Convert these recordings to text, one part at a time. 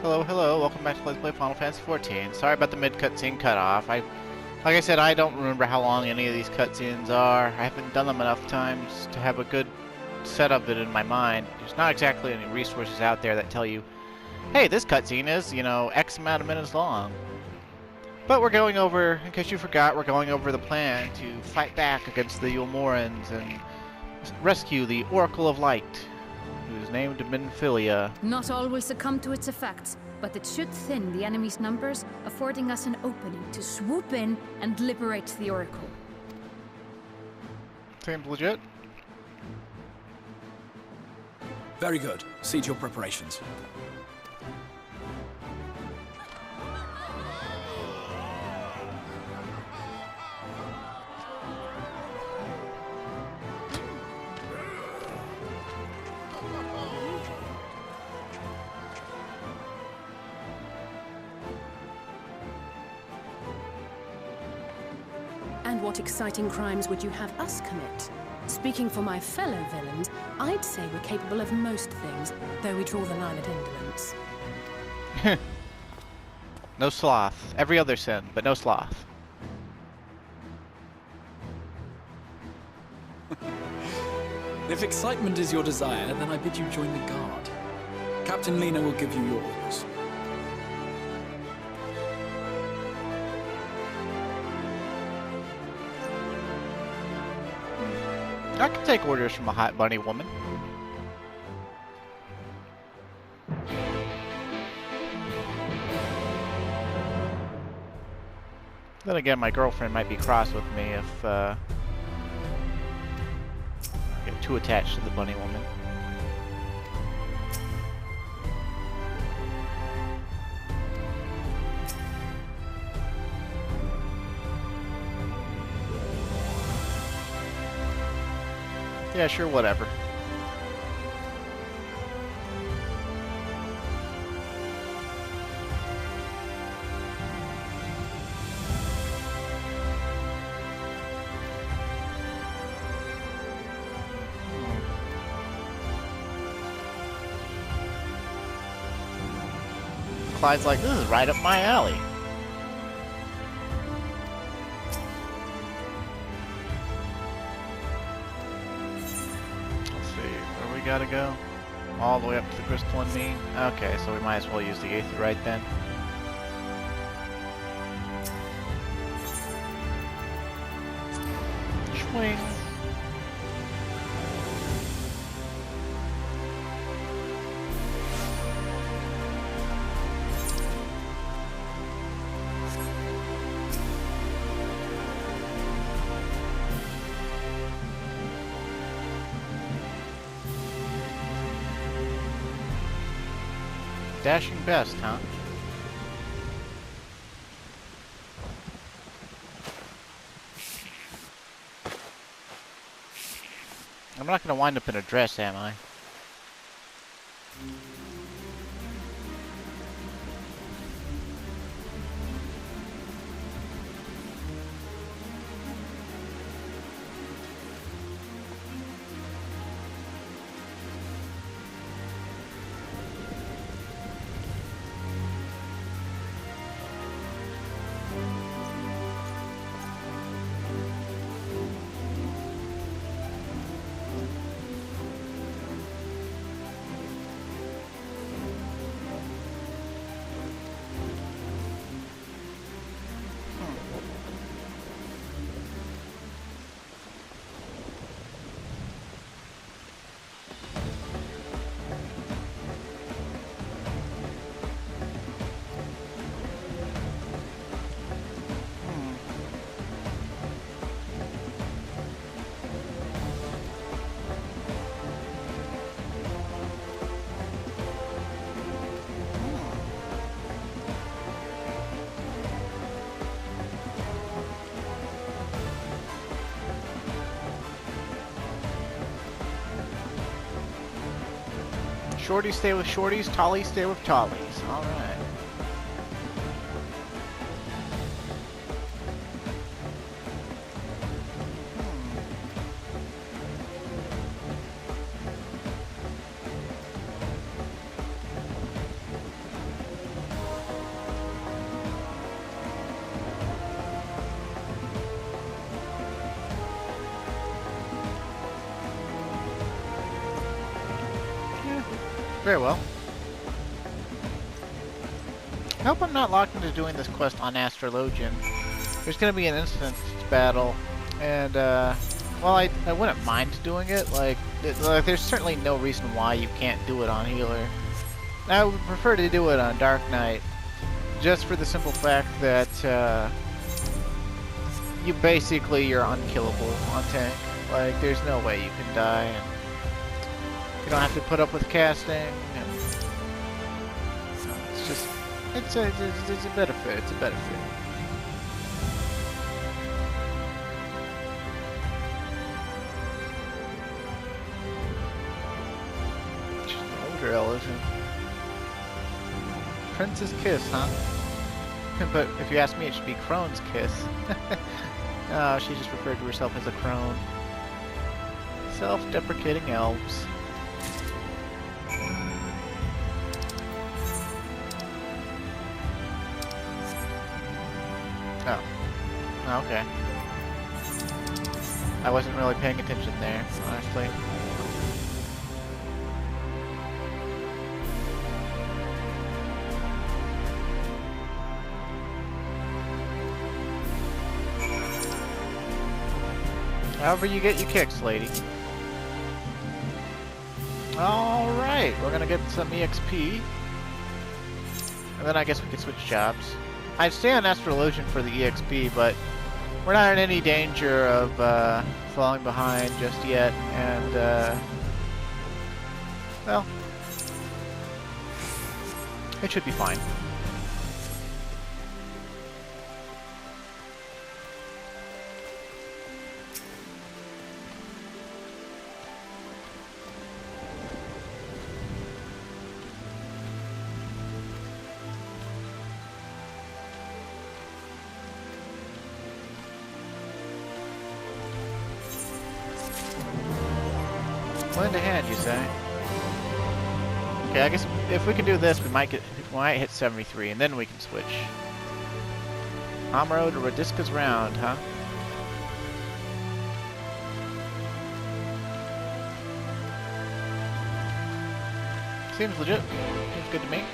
Hello, hello, welcome back to Let's Play Final Fantasy XIV. Sorry about the mid-cutscene cutoff. Like I said, I don't remember how long any of these cutscenes are. I haven't done them enough times to have a good set of it in my mind. There's not exactly any resources out there that tell you, hey, this cutscene is, you know, X amount of minutes long. But we're going over, in case you forgot, we're going over the plan to fight back against the Eulmorans and rescue the Oracle of Light, who's named Minfilia. Not all will succumb to its effects, but it should thin the enemy's numbers, affording us an opening to swoop in and liberate the Oracle. Seems legit. Very good. See to your preparations. And what exciting crimes would you have us commit? Speaking for my fellow villains, I'd say we're capable of most things, though we draw the line at indolence. No sloth. Every other sin, but no sloth. If excitement is your desire, then I bid you join the guard. Captain Lena will give you your orders. I can take orders from a hot bunny woman. Then again, my girlfriend might be cross with me if I get too attached to the bunny woman. Yeah, sure, whatever. Clyde's like, this is right up my alley. Gotta go all the way up to the crystalline mean. Okay, so we might as well use the aetherite then. Swing. Dashing best, huh? I'm not gonna wind up in a dress, am I? Shorties stay with shorties, tallies stay with tallies. Alright. Very well. I hope I'm not locked into doing this quest on Astrologian. There's going to be an instance battle, and, well, I wouldn't mind doing it. Like, there's certainly no reason why you can't do it on Healer. I would prefer to do it on Dark Knight, just for the simple fact that, you're unkillable on tank. Like, there's no way you can die, and you don't have to put up with casting, and it's just, it's a benefit, it's a benefit. She's an older Ellison. Prince's Kiss, huh? But if you ask me, it should be Crone's Kiss. Oh, she just referred to herself as a crone. Self-deprecating elves. Oh. Okay. I wasn't really paying attention there, honestly. However you get your kicks, lady. Alright, we're gonna get some EXP. And then I guess we could switch jobs. I'd stay on Astrologian for the EXP, but we're not in any danger of falling behind just yet, and well, it should be fine. Lend a hand, you say? Okay, I guess if we can do this, we might hit 73, and then we can switch. Amaro to Radiska's round, huh? Seems legit. Seems good to me.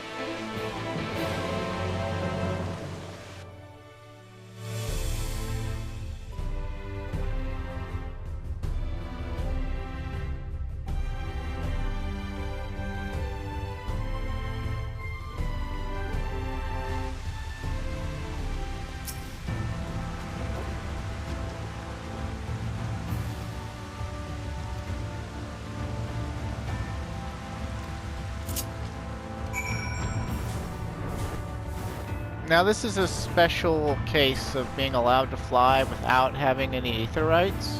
Now this is a special case of being allowed to fly without having any aether rights.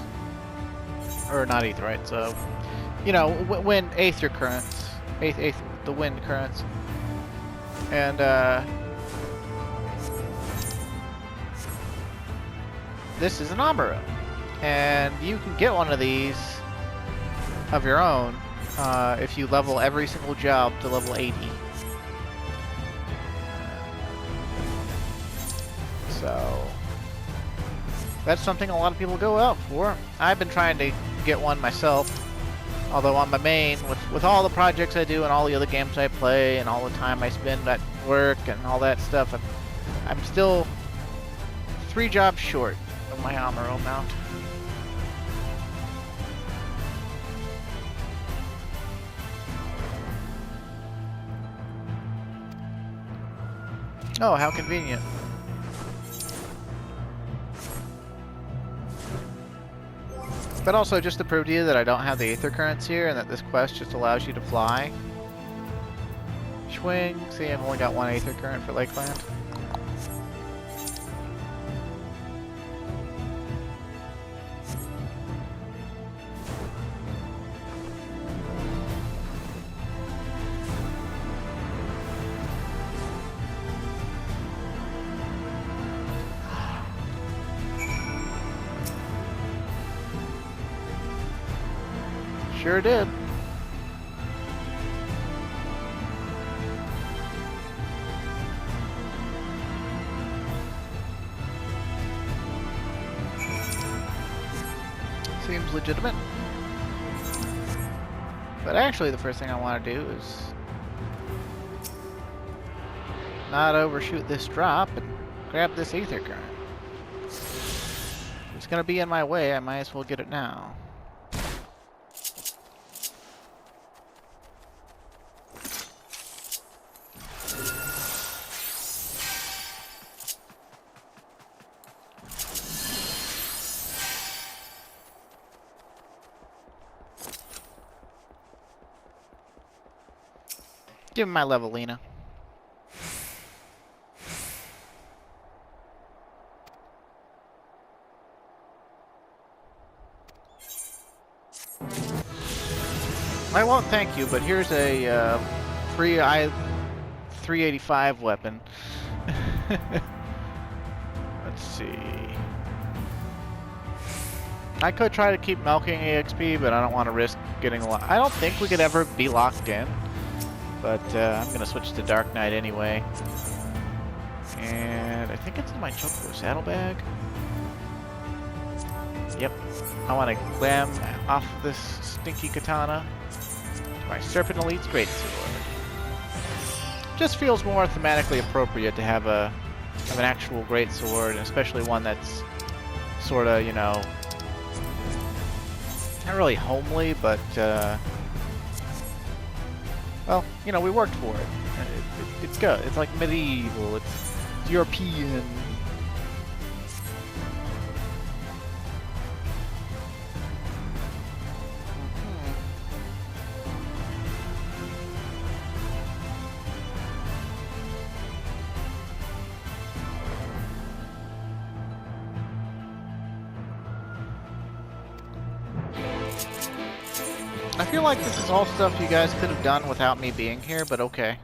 Or not aether rights, you know, wind aether currents. The wind currents. And, this is an Amaro. And you can get one of these of your own if you level every single job to level 80. So that's something a lot of people go out for. I've been trying to get one myself, although on my main, with all the projects I do and all the other games I play and all the time I spend at work and all that stuff, I'm still 3 jobs short of my Amaro mount. Oh, how convenient. But also just to prove to you that I don't have the aether currents here and that this quest just allows you to fly. Swing. See, I've only got 1 aether current for Lakeland. Sure did. Seems legitimate. But actually the first thing I want to do is not overshoot this drop and grab this ether current. If it's gonna be in my way, I might as well get it now. Give him my level, Lena. I won't thank you, but here's a free I-385 weapon. Let's see. I could try to keep milking EXP, but I don't want to risk getting a lot. I don't think we could ever be locked in, but I'm going to switch to Dark Knight anyway. And I think it's in my Chocobo saddlebag. Yep. I want to glam off this stinky katana. My Serpent Elite's Greatsword. Just feels more thematically appropriate to have an actual greatsword, and especially one that's sort of, you know, not really homely, but well, you know, we worked for it. It's good. It's like medieval. It's European. I feel like this is all stuff you guys could have done without me being here, but okay.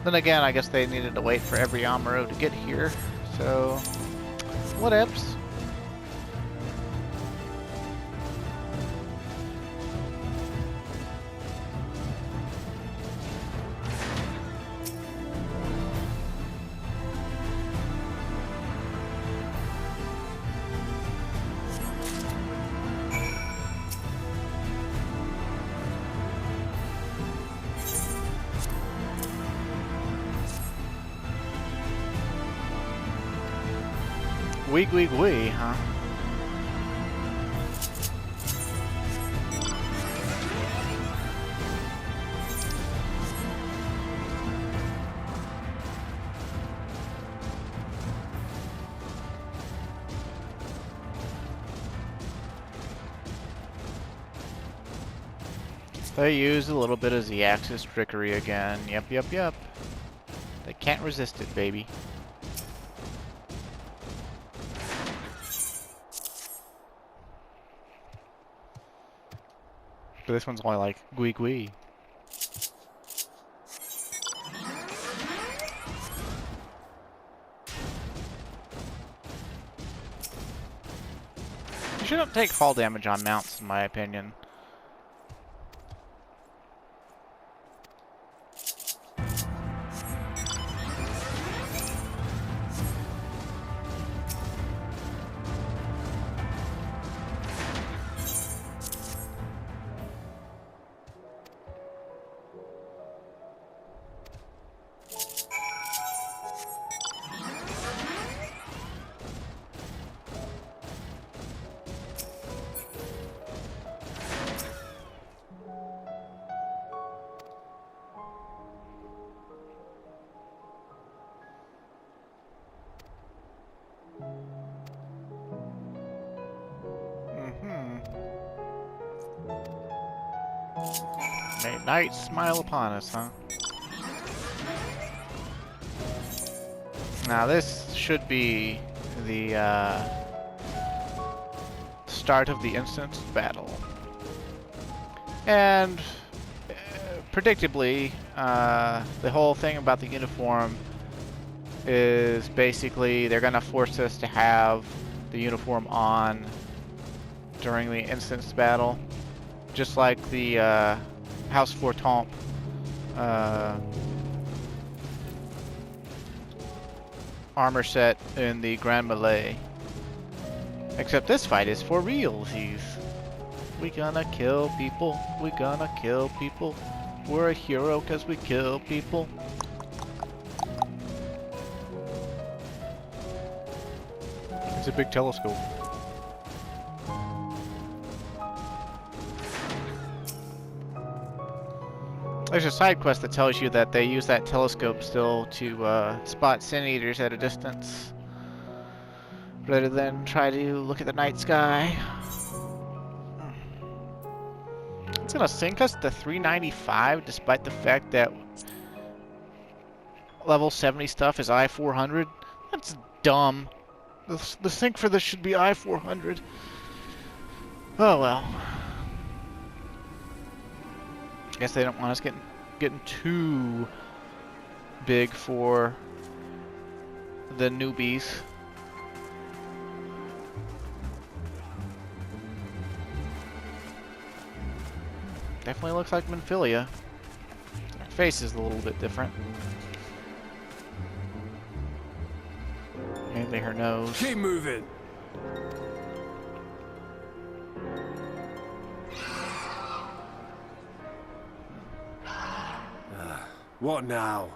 Then again, I guess they needed to wait for every Amuro to get here, so whatevs. Weeg, weeg, wee, huh? They used a little bit of Z-axis trickery again. Yep, yep, yep. They can't resist it, baby. But this one's only like gwee gwee. You shouldn't take fall damage on mounts, in my opinion. May night smile upon us, huh? Now this should be the start of the instanced battle. And predictably, the whole thing about the uniform is basically they're gonna force us to have the uniform on during the instanced battle. Just like the House Fortemps armor set in the Grand Melee. Except this fight is for realsies. We gonna kill people. We gonna kill people. We're a hero because we kill people. a big telescope. There's a side quest that tells you that they use that telescope still to spot sin eaters at a distance, rather than try to look at the night sky. It's gonna sink us to 395, despite the fact that level 70 stuff is I-400. That's dumb. The sink for this should be I-400. Oh well. Guess they don't want us getting too big for the newbies. Definitely looks like Minfilia. Her face is a little bit different. Mainly her nose. Keep moving. What now?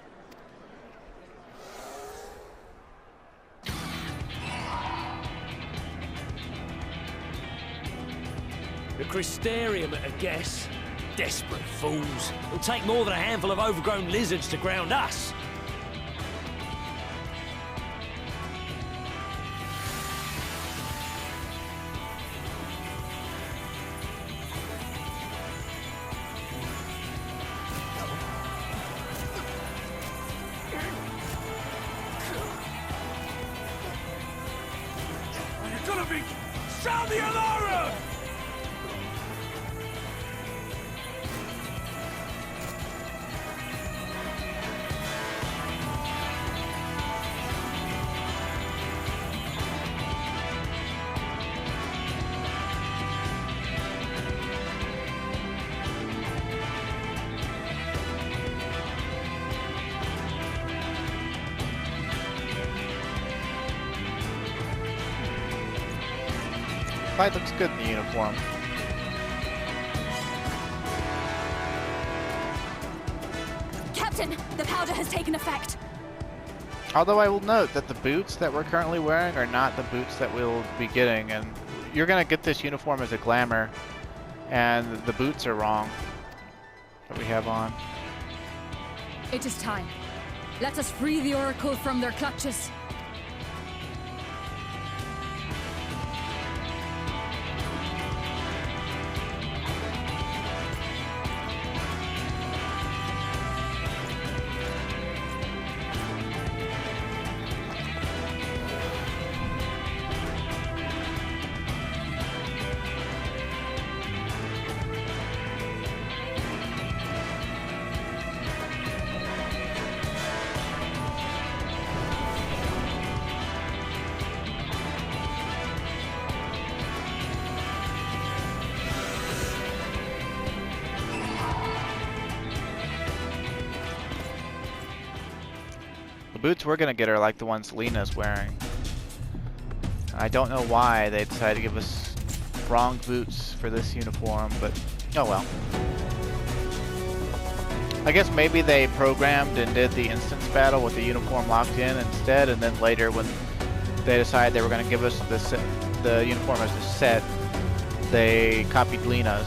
The Crystarium at a guess. Desperate fools. It'll take more than a handful of overgrown lizards to ground us. You're gonna be... Sound the alarm! Fight looks good in the uniform. Captain, the powder has taken effect. Although I will note that the boots that we're currently wearing are not the boots that we'll be getting, and you're gonna get this uniform as a glamour, and the boots are wrong that we have on. It is time. Let us free the Oracle from their clutches. The boots we're gonna get are like the ones Lena's wearing. I don't know why they decided to give us wrong boots for this uniform, but oh well. I guess maybe they programmed and did the instance battle with the uniform locked in instead, and then later when they decided they were going to give us the uniform as a set, they copied Lena's.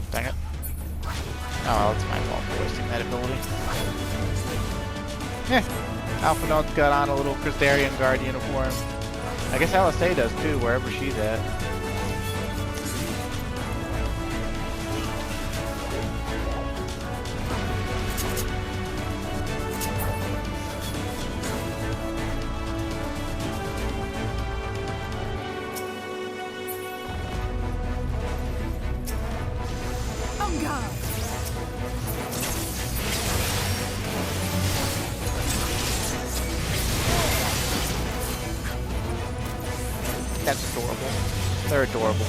Dang it. Oh, well, it's my fault for wasting that ability. Yeah. Alpha Note's got on a little Crystarian guard uniform. I guess Alisay does too, wherever she's at. that's adorable. They're adorable.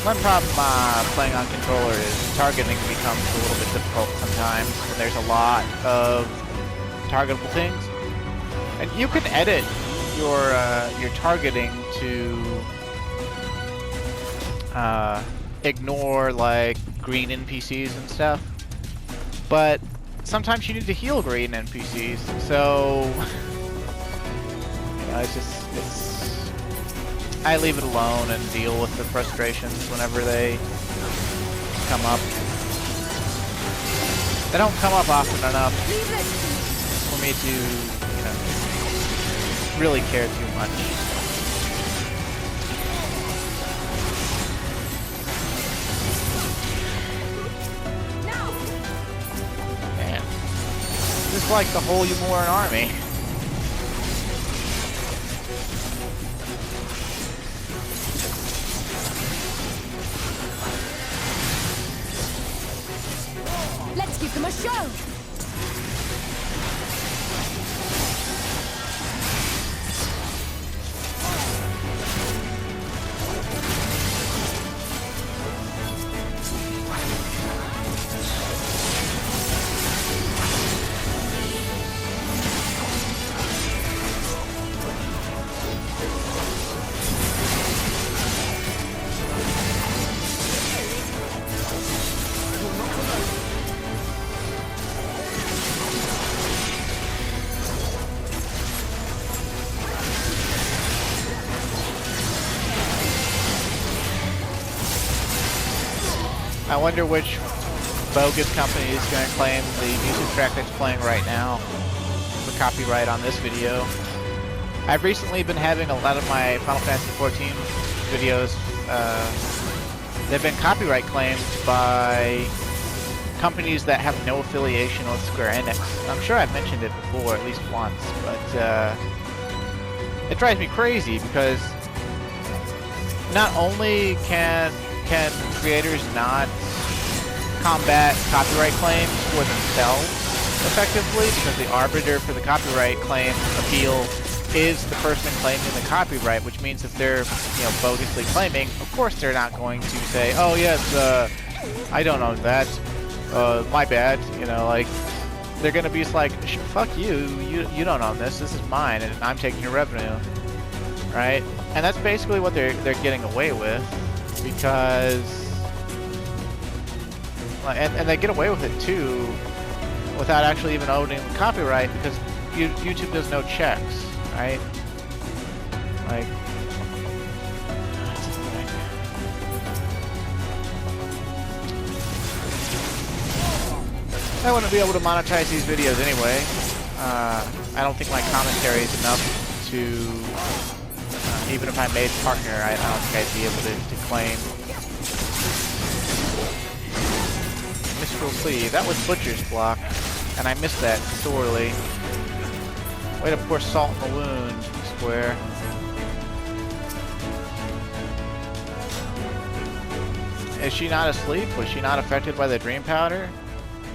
One problem playing on controller is targeting becomes a little bit difficult sometimes when there's a lot of targetable things. And you can edit your targeting to ignore like green NPCs and stuff, but sometimes you need to heal green NPCs. So you know, I leave it alone and deal with the frustrations whenever they come up. They don't come up often enough for me to, you know, really care too much. Man, this is like the whole Eulmore army. Let's give them a show! I wonder which bogus company is going to claim the music track that's playing right now for copyright on this video. I've recently been having a lot of my Final Fantasy XIV videos, they've been copyright claimed by companies that have no affiliation with Square Enix. I'm sure I've mentioned it before, at least once, but it drives me crazy because not only can creators not combat copyright claims for themselves effectively, because the arbiter for the copyright claim appeal is the person claiming the copyright, which means if they're, you know, bogusly claiming, of course they're not going to say, oh yes, I don't own that, my bad, you know, like, they're gonna be just like, fuck you don't own this is mine, and I'm taking your revenue, right? And that's basically what they're getting away with, because and they get away with it too without actually even owning the copyright, because YouTube does no checks, right? Like, I wouldn't be able to monetize these videos anyway. I don't think my commentary is enough to, even if I made partner, I don't think I'd be able to claim. Mistral Sleeve, that was Butcher's block, and I missed that sorely. Way to pour salt in the wound, Square. Is she not asleep? Was she not affected by the dream powder?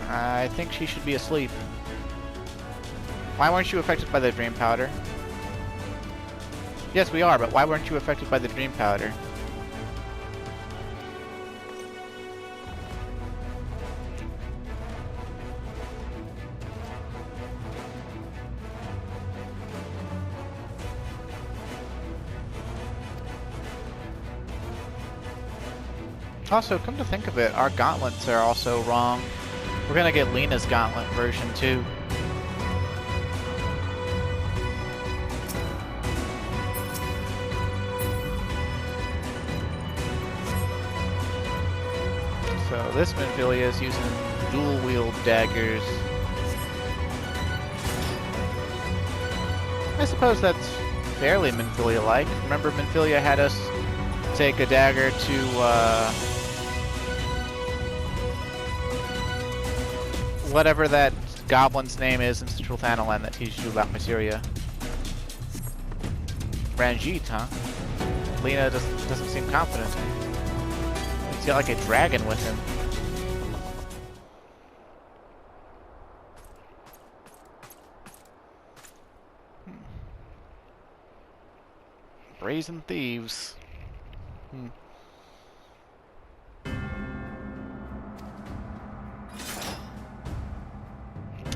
I think she should be asleep. Why weren't you affected by the dream powder? Yes, we are, but why weren't you affected by the dream powder? Also, come to think of it, our gauntlets are also wrong. We're gonna get Lena's gauntlet version too. So this Minfilia is using dual-wield daggers. I suppose that's fairly Minfilia-like. Remember, Minfilia had us take a dagger to whatever that goblin's name is in Central Thanalan that teaches you about Mysteria. Ranjit, huh? Lena doesn't seem confident. He's got like a dragon with him. Brazen thieves.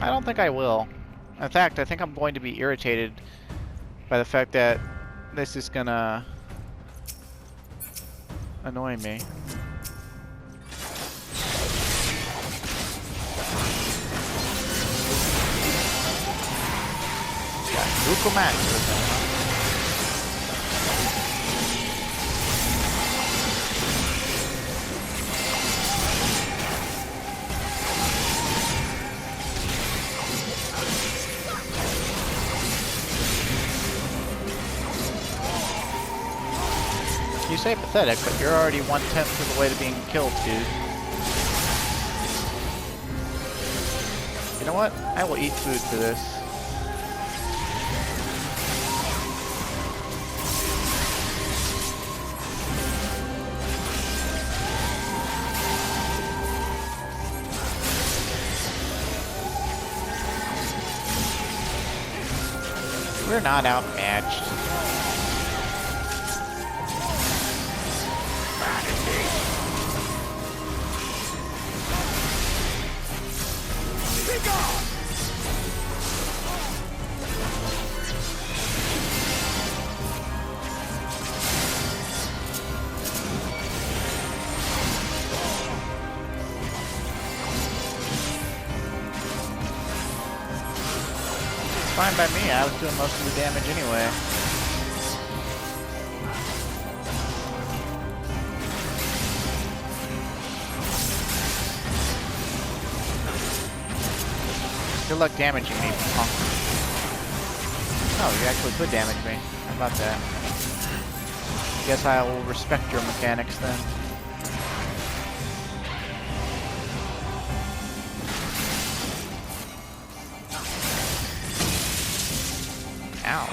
I don't think I will. In fact, I think I'm going to be irritated by the fact that this is gonna annoy me. Google Maps with him, huh? You say pathetic, but you're already 1/10 of the way to being killed, dude. You know what? I will eat food for this. We're not outmatched. Fine by me, I was doing most of the damage anyway. Good luck damaging me, punk. Oh, you actually could damage me. How about that? Guess I will respect your mechanics then. Ow.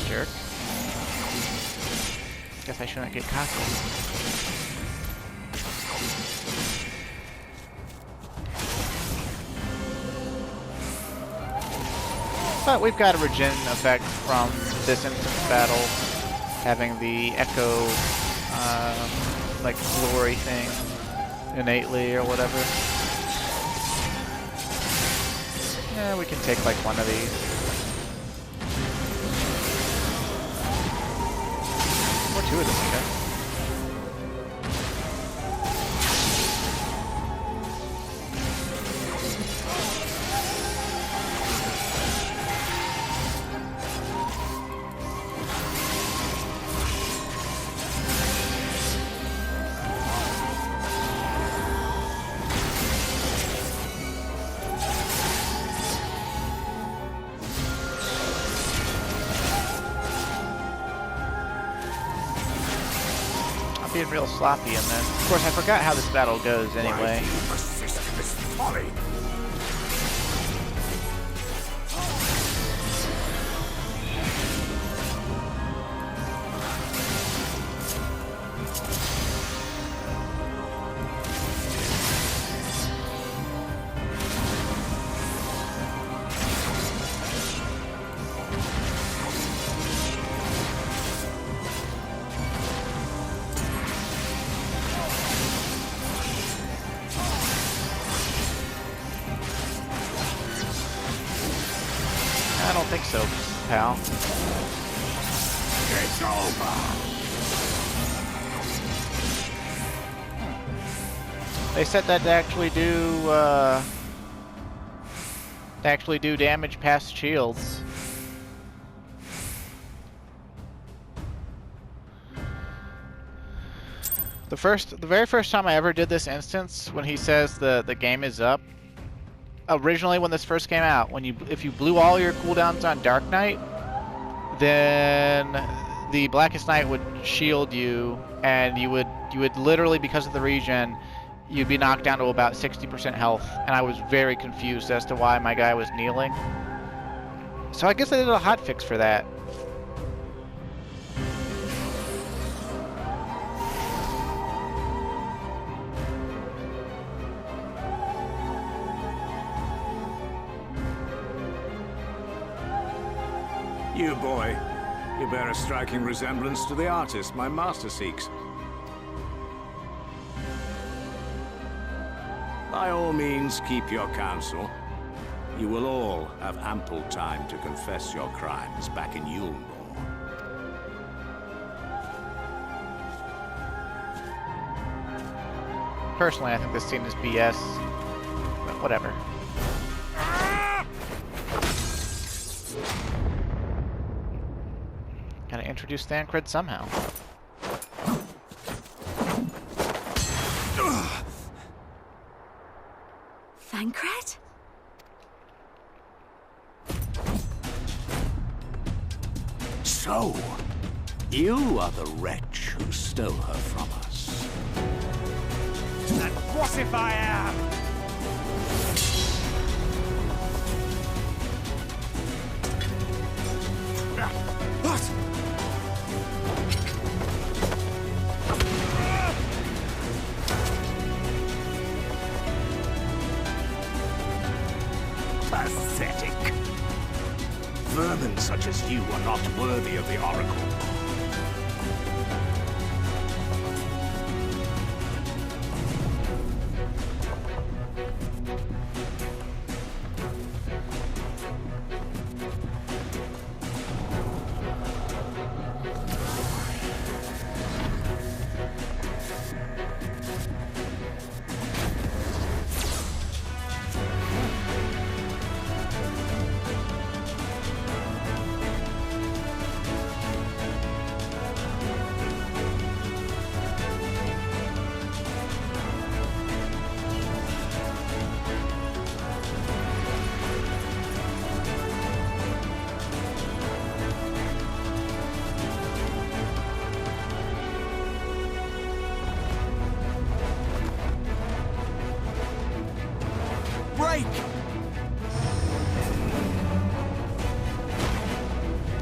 Jerk. Guess I shouldn't get cocky. But we've got a regen effect from this instance battle, having the echo, like glory thing innately or whatever. Yeah, we can take like one of these. Or two of them, I guess. Being real sloppy in this. Of course, I forgot how this battle goes anyway. I don't think so, pal. It's over. They said that to actually do damage past shields. The very first time I ever did this instance, when he says the game is up, originally when this first came out, if you blew all your cooldowns on Dark Knight, then the Blackest Night would shield you, and you would literally, because of the regen, you'd be knocked down to about 60% health, and I was very confused as to why my guy was kneeling. So I guess I did a hotfix for that. You boy, you bear a striking resemblance to the artist my master seeks. By all means, keep your counsel. You will all have ample time to confess your crimes back in Eulmore. Personally, I think this scene is BS, but whatever. Gotta introduce Thancred somehow. Thancred? So, you are the wretch who stole her from us. And what if I am? What? Pathetic. Vermin such as you are not worthy of the Oracle.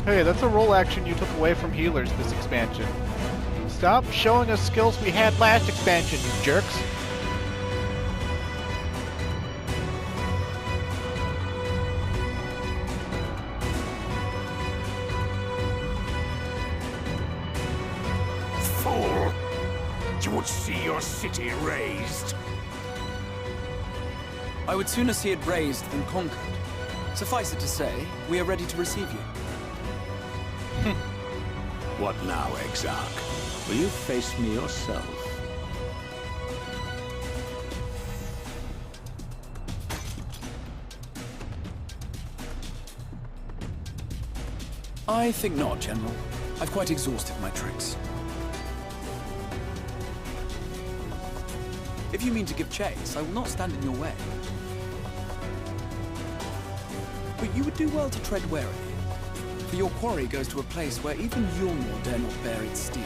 Hey, that's a role action you took away from healers this expansion. Stop showing us skills we had last expansion, you jerks. Fool! You would see your city razed. I would sooner see it razed than conquered. Suffice it to say, we are ready to receive you. What now, Exarch? Will you face me yourself? I think not, General. I've quite exhausted my tricks. If you mean to give chase, I will not stand in your way. But you would do well to tread warily, for your quarry goes to a place where even Eulmore dare not bear its steel.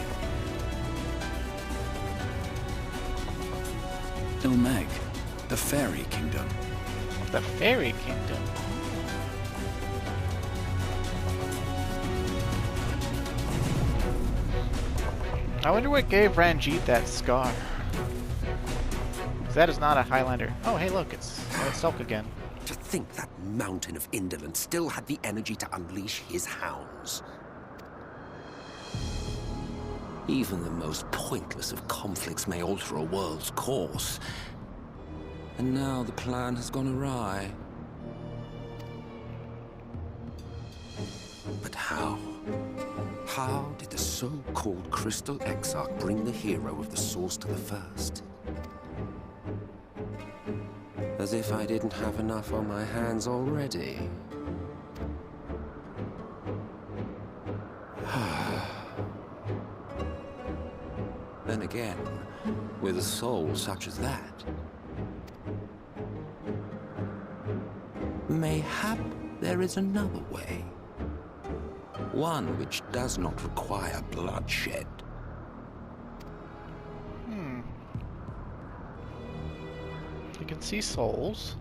Eulmore, the Fairy Kingdom. The Fairy Kingdom? I wonder what gave Ranjit that scar. Because that is not a Highlander. Oh, hey, look, it's Sulk again. To think that mountain of indolence still had the energy to unleash his hounds. Even the most pointless of conflicts may alter a world's course. And now the plan has gone awry. But how? How did the so-called Crystal Exarch bring the hero of the Source to the First? As if I didn't have enough on my hands already. Then again, with a soul such as that, mayhap there is another way. One which does not require bloodshed. He can see souls.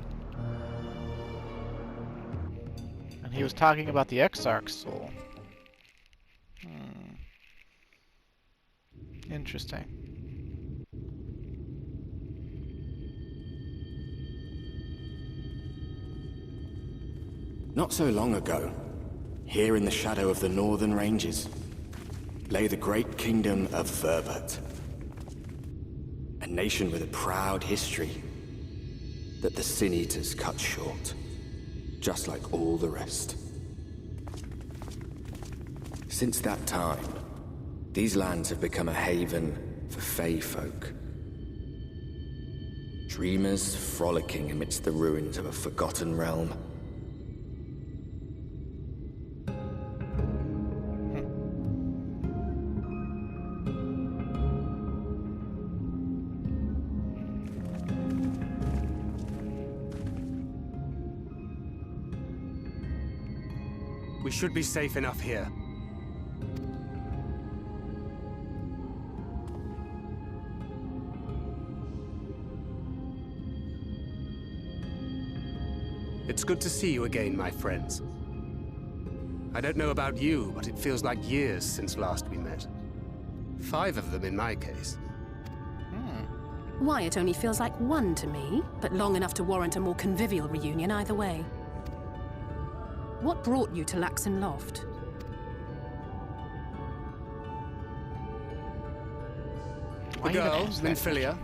And He was talking about the Exarch's soul. Interesting. Not so long ago, here in the shadow of the northern ranges, lay the great kingdom of Verbert. A nation with a proud history that the Sin Eaters cut short, just like all the rest. Since that time, these lands have become a haven for Fey folk. Dreamers frolicking amidst the ruins of a forgotten realm. We should be safe enough here. It's good to see you again, my friends. I don't know about you, but it feels like years since last we met. 5 of them in my case. Why, it only feels like 1 to me, but long enough to warrant a more convivial reunion either way. What brought you to Laxon Loft? The girl, Minfilia.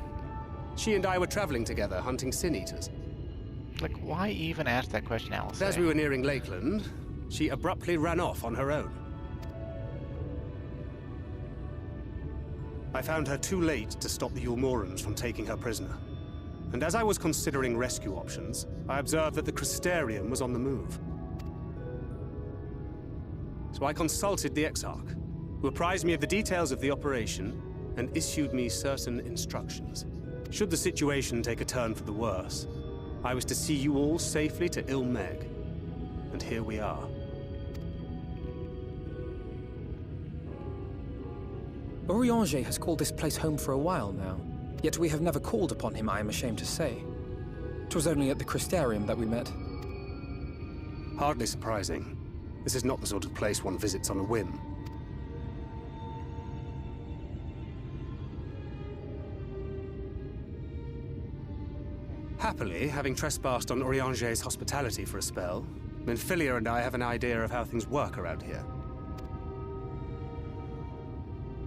She and I were traveling together, hunting Sin Eaters. Like, why even ask that question, Alice? As we were nearing Lakeland, she abruptly ran off on her own. I found her too late to stop the Eulmorans from taking her prisoner. And as I was considering rescue options, I observed that the Crystarium was on the move. So I consulted the Exarch, who apprised me of the details of the operation and issued me certain instructions. Should the situation take a turn for the worse, I was to see you all safely to Eulmore. And here we are. Urianger has called this place home for a while now, yet we have never called upon him, I am ashamed to say. 'Twas only at the Crystarium that we met. Hardly surprising. This is not the sort of place one visits on a whim. Happily, having trespassed on Urianger's hospitality for a spell, Minfilia and I have an idea of how things work around here.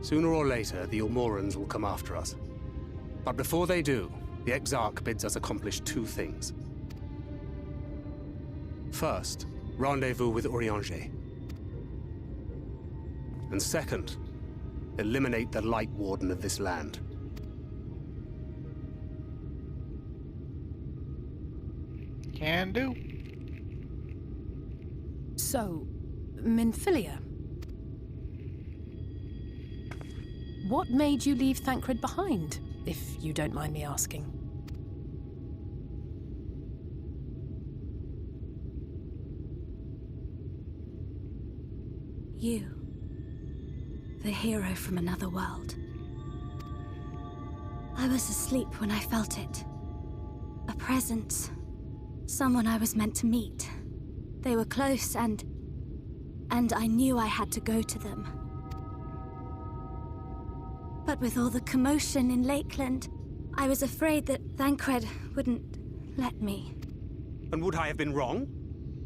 Sooner or later, the Eulmorans will come after us. But before they do, the Exarch bids us accomplish 2 things. First, rendezvous with Urianger. And second, eliminate the Light Warden of this land. Can do. So, Minfilia. What made you leave Thancred behind, if you don't mind me asking? You. The hero from another world. I was asleep when I felt it. A presence. Someone I was meant to meet. They were close and I knew I had to go to them. But with all the commotion in Lakeland, I was afraid that Thancred wouldn't let me. And would I have been wrong?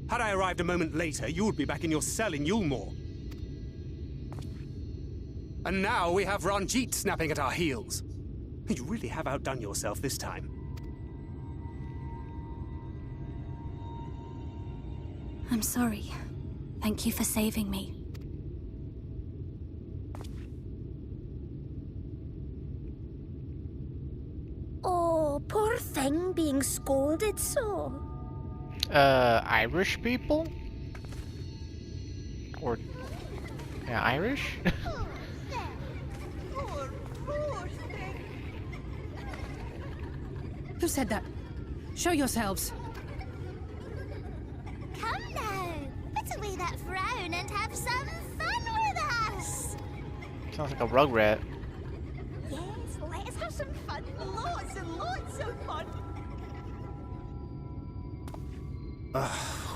Had I arrived a moment later, you would be back in your cell in Eulmore. And now we have Ranjit snapping at our heels. You really have outdone yourself this time. I'm sorry. Thank you for saving me. Oh, poor thing being scolded so. Irish people? Or... yeah, Irish? Who said that? Show yourselves. Come now, put away that frown and have some fun with us. Sounds like a rugrat. Yes, let us have some fun. Lots and lots of fun.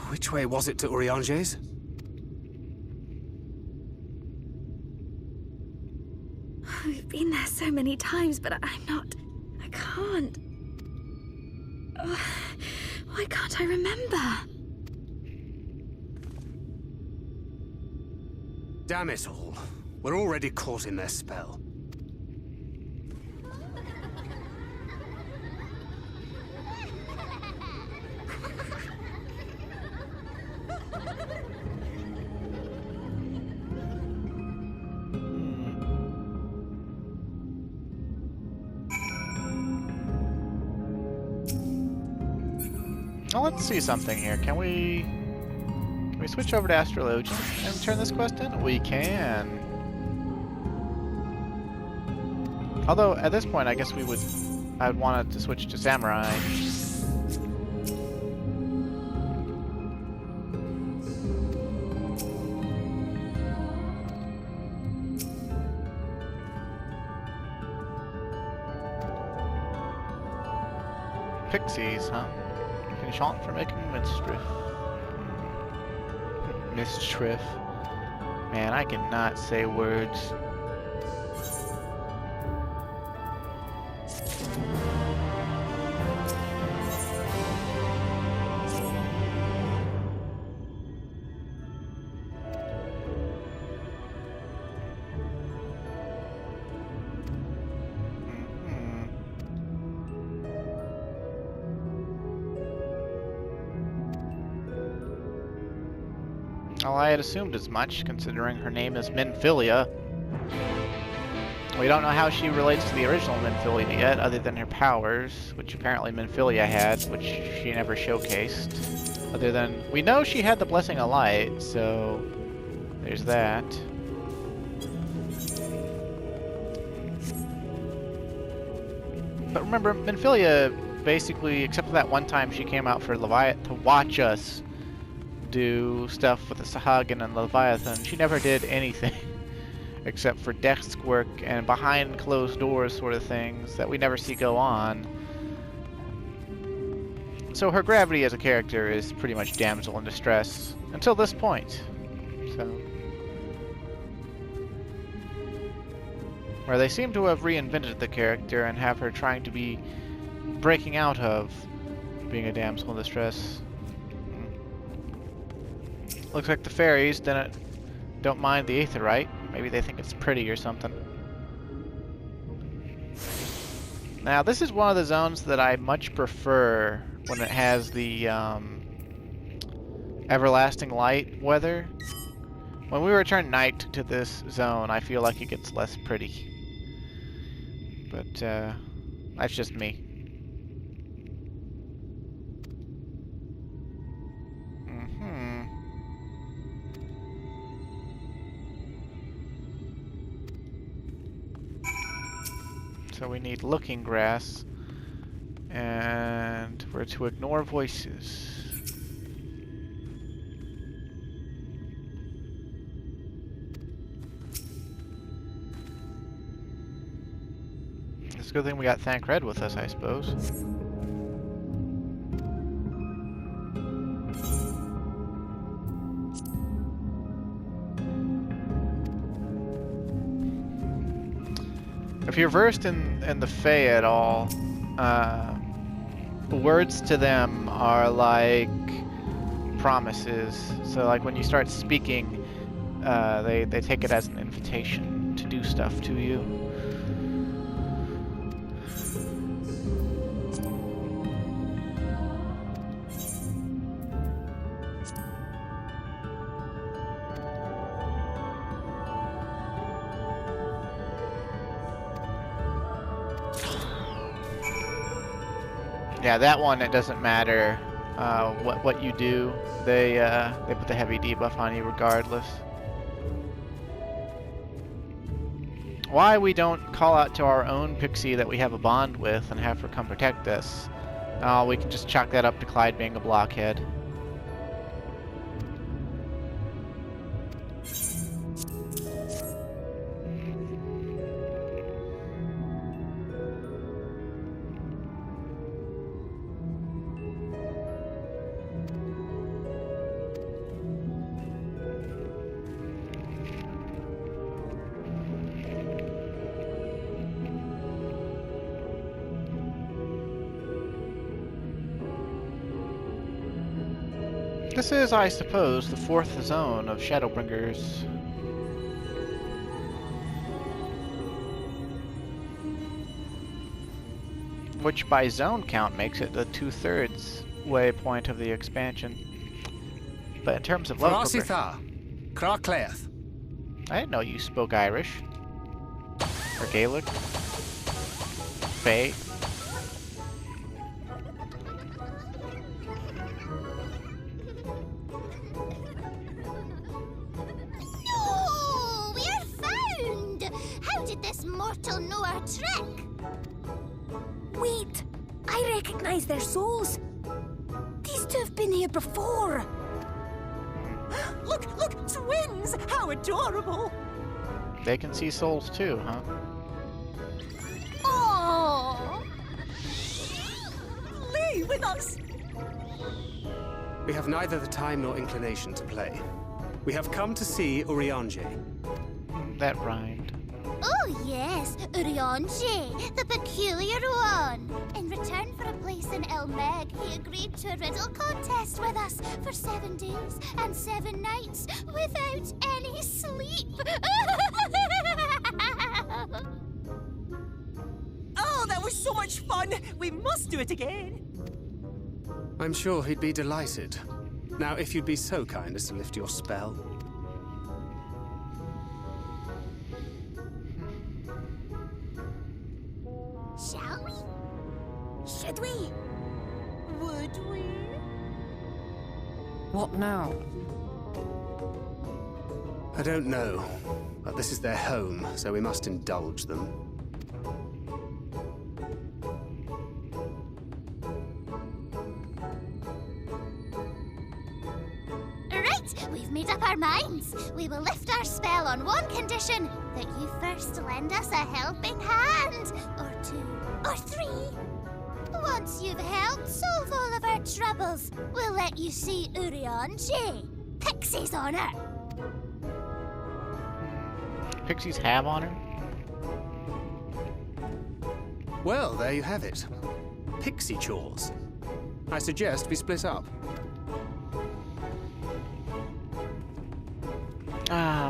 Which way was it to Urianger's? We've been there so many times, but I can't. Why can't I remember? Damn it all. We're already caught in their spell. Well, let's see something here. Can we switch over to Astrologian and turn this quest in? We can. Although at this point, I guess I'd want it to switch to Samurai. Pixies, huh? Penchant for making mischief. Mischief. Man, I cannot say words. Well, I had assumed as much, considering her name is Minfilia. We don't know how she relates to the original Minfilia yet, other than her powers, which apparently Minfilia had, which she never showcased. Other than, we know she had the Blessing of Light, so there's that. But remember, Minfilia basically, except for that one time she came out for Leviathan to watch us do stuff with the Sahagin and Leviathan, she never did anything except for desk work and behind closed doors sort of things that we never see go on. So her gravity as a character is pretty much damsel in distress until this point. So, where they seem to have reinvented the character and have her trying to be breaking out of being a damsel in distress. Looks like the fairies don't mind the aetherite. Maybe they think it's pretty or something. Now, this is one of the zones that I much prefer when it has the everlasting light weather. When we return night to this zone, I feel like it gets less pretty. But that's just me. So we need looking grass, and we're to ignore voices. It's a good thing we got Thancred with us, I suppose. If you're versed in the Fae at all, words to them are like promises. So like when you start speaking, they take it as an invitation to do stuff to you. Yeah, that one, it doesn't matter what you do. They put the heavy debuff on you regardless. Why we don't call out to our own pixie that we have a bond with and have her come protect us? We can just chalk that up to Clyde being a blockhead. This is, I suppose, the 4th zone of Shadowbringers. Which by zone count makes it the 2/3 waypoint of the expansion. But in terms of level progression, I didn't know you spoke Irish. Or Gaelic. Fae. No! We're found! How did this mortal know our trick? Wait! I recognize their souls! These two have been here before! Look! Look! Twins! How adorable! They can see souls too, huh? Oh! Leave with us! We have neither the time nor inclination to play. We have come to see Urianger. That rhymed. Oh yes, Urianger, the peculiar one. In return for a place in Eulmore, he agreed to a riddle contest with us for 7 days and 7 nights without any sleep. Oh, that was so much fun! We must do it again! I'm sure he'd be delighted. Now, if you'd be so kind as to lift your spell. Shall we? Should we? Would we? What now? I don't know, but this is their home, so we must indulge them. Right, we've made up our minds. We will lift our spell on one condition, that you first lend us a helping hand, or 2, or 3. Once you've helped solve all of our troubles, we'll let you see Urianger, Pixie's honor. Pixies have honor? Well, there you have it. Pixie chores. I suggest we split up.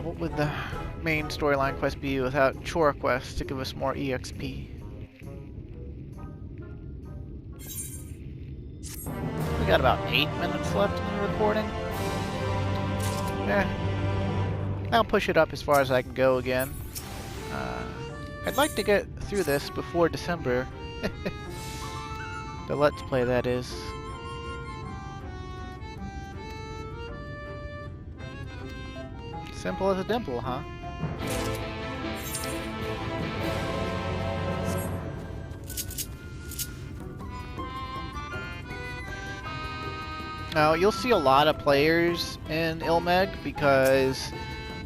What would the main storyline quest be without chore quests to give us more EXP? We got about 8 minutes left in the recording. I'll push it up as far as I can go again. I'd like to get through this before December. The Let's Play, that is. Simple as a dimple, huh? Now, you'll see a lot of players in Eulmore because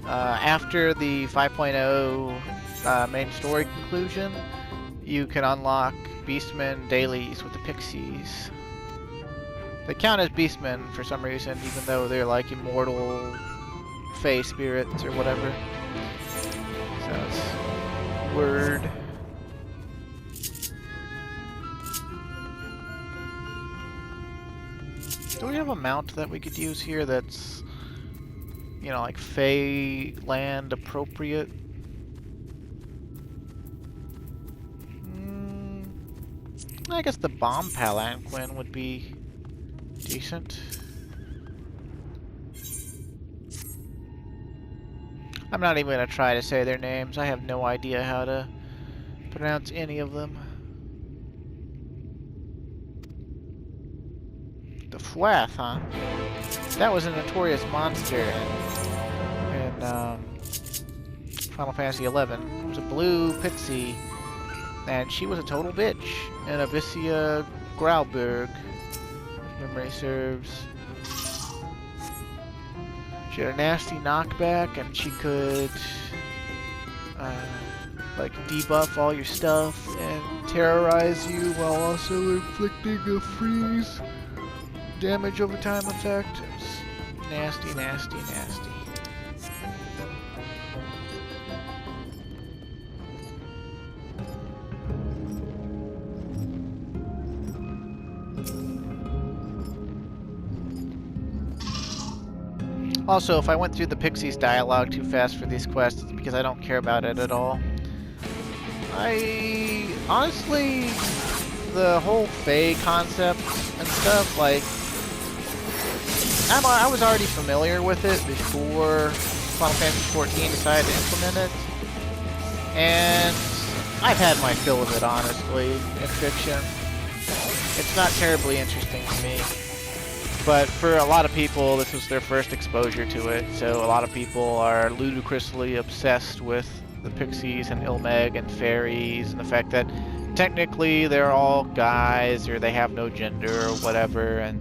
after the 5.0 main story conclusion, you can unlock Beastmen dailies with the Pixies. They count as Beastmen for some reason, even though they're like immortal Fae spirits or whatever. So it's word. Do we have a mount that we could use here that's, you know, like Fae land appropriate? I guess the bomb palanquin would be decent. I'm not even going to try to say their names. I have no idea how to pronounce any of them. The Fwath, huh? That was a notorious monster in Final Fantasy XI. It was a blue pixie, and she was a total bitch in Avisia Grauberg, if memory serves. She had a nasty knockback, and she could like debuff all your stuff and terrorize you while also inflicting a freeze damage over time effect. It's nasty, nasty, nasty. Also, if I went through the Pixies dialogue too fast for these quests, it's because I don't care about it at all. Honestly, the whole Fae concept and stuff, like, I was already familiar with it before Final Fantasy XIV decided to implement it. And I've had my fill of it, honestly, in fiction. It's not terribly interesting to me. But for a lot of people, this was their first exposure to it, so a lot of people are ludicrously obsessed with the Pixies and Eulmore and fairies, and the fact that technically they're all guys, or they have no gender, or whatever,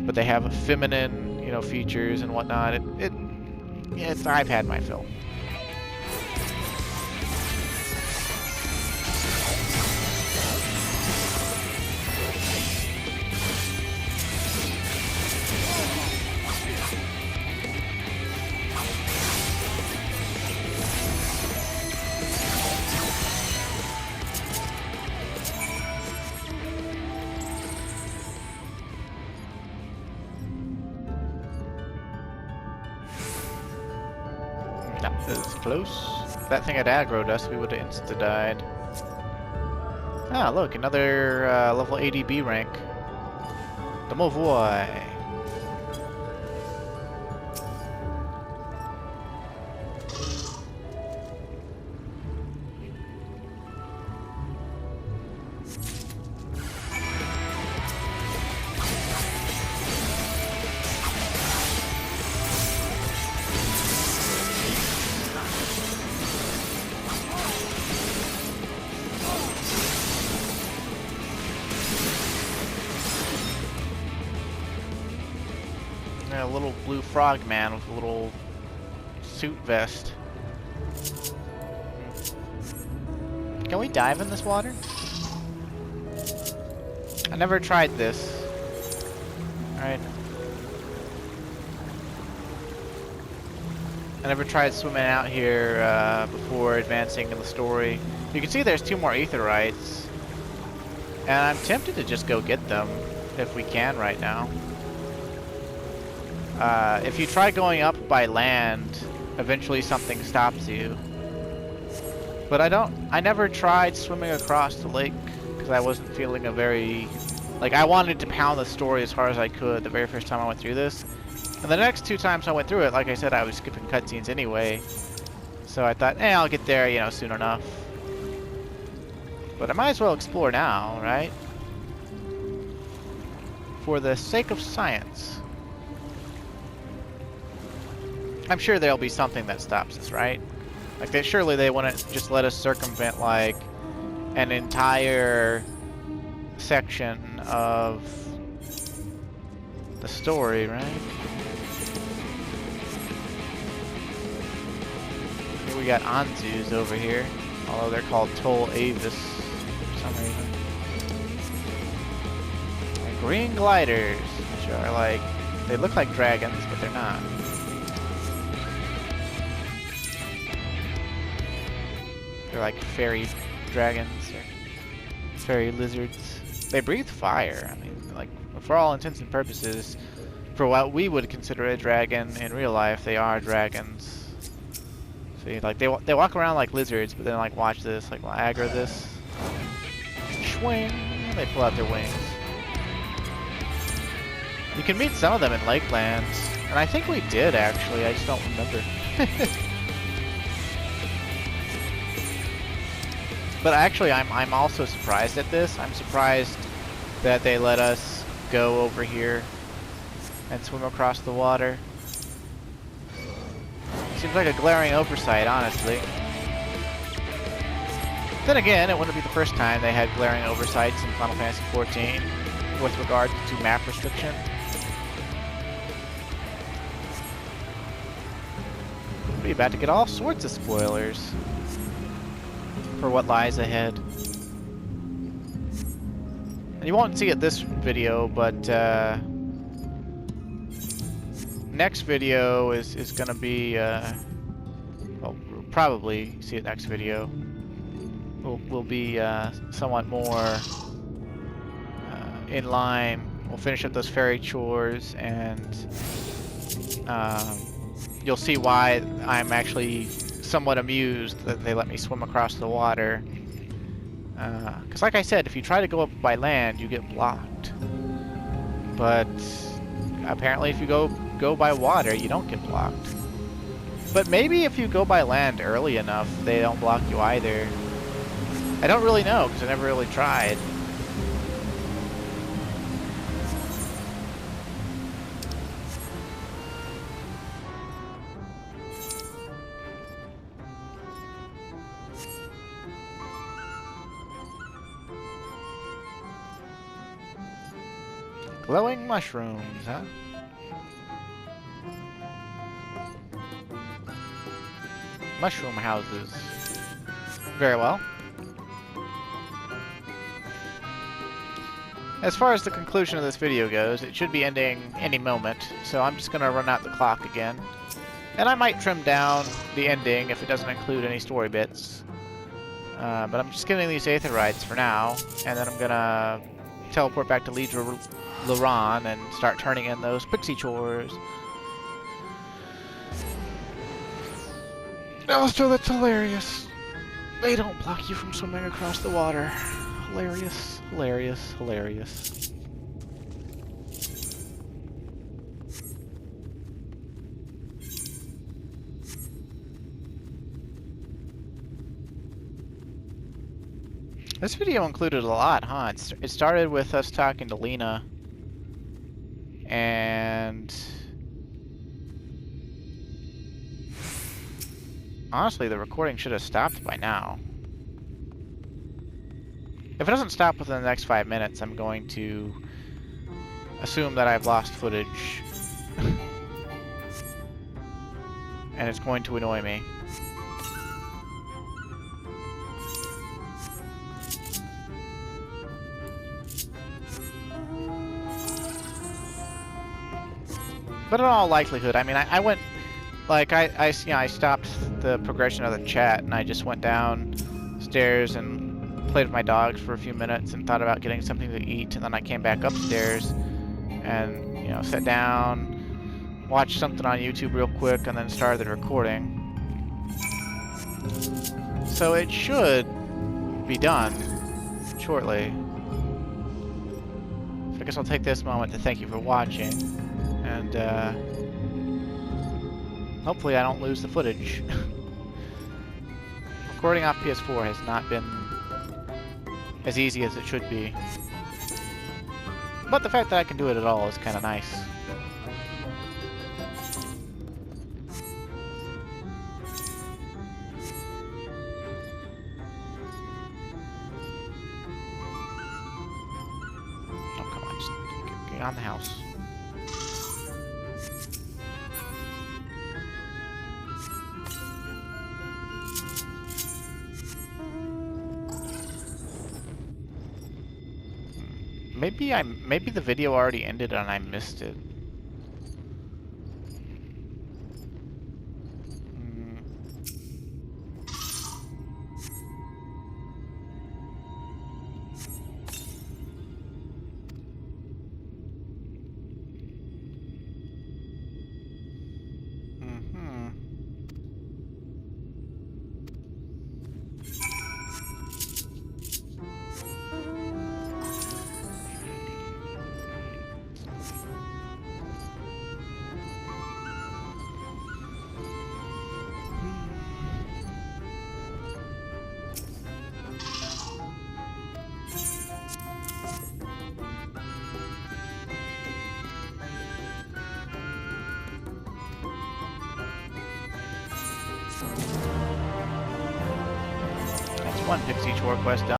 but they have feminine, features and whatnot. I've had my fill. That was close. If that thing had aggroed us, we would have insta-died. Ah, look, another level 80 B rank. The Movoy. A little blue frog man with a little suit vest. Can we dive in this water? I never tried this. Alright. I never tried swimming out here before advancing in the story. You can see there's 2 more aetherites. And I'm tempted to just go get them if we can right now. If you try going up by land, eventually something stops you. But I never tried swimming across the lake because I wasn't feeling I wanted to pound the story as hard as I could the very first time I went through this. And the next 2 times I went through it, like I said, I was skipping cutscenes anyway. So I thought, I'll get there, soon enough. But I might as well explore now, right? For the sake of science. I'm sure there'll be something that stops us, right? Surely they wouldn't just let us circumvent, an entire section of the story, right? Here we got Anzus over here, although they're called Toll Avis for some reason. And green gliders, which are they look like dragons, but they're not. They're like fairy dragons or fairy lizards. They breathe fire. I mean, for all intents and purposes, for what we would consider a dragon in real life, they are dragons. See, they walk around like lizards, but then watch this, when I aggro this, swing, and they pull out their wings. You can meet some of them in Lakelands, and I think we did actually. I just don't remember. But actually, I'm also surprised at this. I'm surprised that they let us go over here and swim across the water. Seems like a glaring oversight, honestly. Then again, it wouldn't be the first time they had glaring oversights in Final Fantasy XIV with regard to map restriction. We're about to get all sorts of spoilers for what lies ahead. And you won't see it this video, but next video is gonna be well, we'll probably see it next video. Will be somewhat more in line. We'll finish up those fairy chores and you'll see why I'm actually somewhat amused that they let me swim across the water. Because like I said, if you try to go up by land, you get blocked. But apparently if you go by water, you don't get blocked. But maybe if you go by land early enough, they don't block you either. I don't really know, because I never really tried. Glowing mushrooms, huh? Mushroom houses. Very well. As far as the conclusion of this video goes, it should be ending any moment, so I'm just gonna run out the clock again. And I might trim down the ending if it doesn't include any story bits. But I'm just getting these Aetherites for now, and then I'm gonna teleport back to Leron and start turning in those pixie chores. Also, that's hilarious. They don't block you from swimming across the water. Hilarious, hilarious, hilarious. This video included a lot, huh? It started with us talking to Lena. And honestly, the recording should have stopped by now. If it doesn't stop within the next 5 minutes, I'm going to assume that I've lost footage. And it's going to annoy me. But in all likelihood, I mean, I went, like, I stopped the progression of the chat, and I just went downstairs and played with my dogs for a few minutes and thought about getting something to eat, and then I came back upstairs and, you know, sat down, watched something on YouTube real quick, and then started the recording. So it should be done shortly. So I guess I'll take this moment to thank you for watching. And hopefully I don't lose the footage. Recording off PS4 has not been as easy as it should be. But the fact that I can do it at all is kind of nice. Oh, come on, just get on the house. Maybe the video already ended and I missed it. That's one Pixie Chore quest done.